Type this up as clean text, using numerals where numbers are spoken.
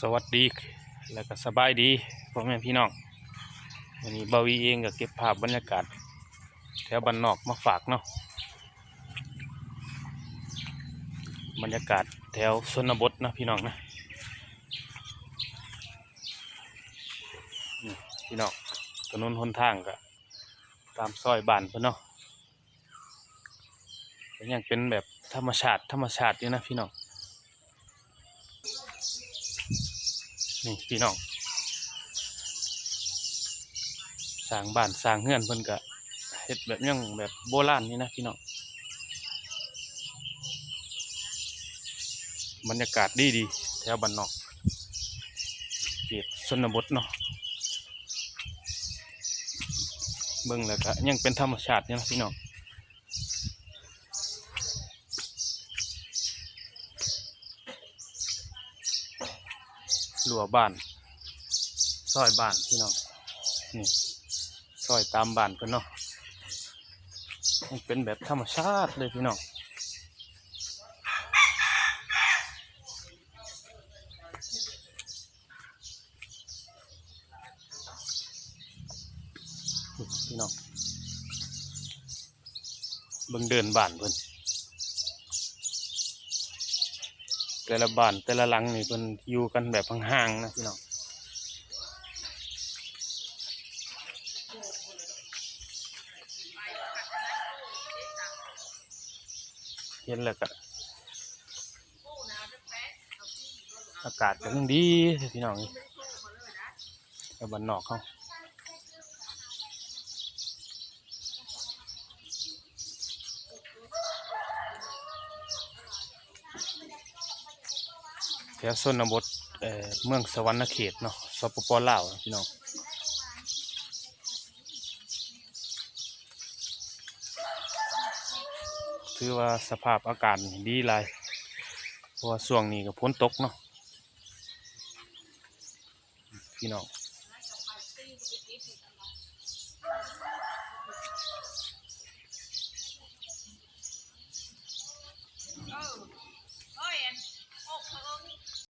สวัสดีแล้วก็สบายดีพ่อแม่พี่น้องวันนี้บาวีเองก็เก็บภาพบรรยากาศแถวบ้านนอกมาฝากเนาะบรรยากาศแถวชนบทนะพี่น้องนะนี่พี่น้องถนนหนทางก็ตามซอยบ้านเพิ่นเนาะก็ยังเป็นแบบธรรมชาติอยู่นะพี่น้องนี่พี่น้องสร้างบ้านสร้างเรือนเพิ่นก็เฮ็ดแบบยังแบบโบราณนี่นะพี่น้องบรรยากาศดีแถวบ้านนอกเขตชนบทเนาะเบิ่งแล้วก็ยังเป็นธรรมชาติอยู่นะพี่น้องรั้วบ้านซอยบ้านพี่น้องนี่ซอยตามบ้านเพิ่นเนาะมันเป็นแบบธรรมชาติเลยพี่น้องพี่น้องเบิ่งเดินบ้านเพิ่นแต่ละบ้านแต่ละหลังนี่เพิ่นอยู่กันแบบห่างๆนะพี่น้องเห็นแล้วก็อากาศก็ยังดีพี่น้องแต่บ้านนอกเขาแถวชนบทเมืองสวรรณเขตเนาะสปป.ลาวพี่น้องถือว่าสภาพอากาศดีหลายเพราะว่าช่วงนี้ก็ฝนตกเนาะพี่น้อง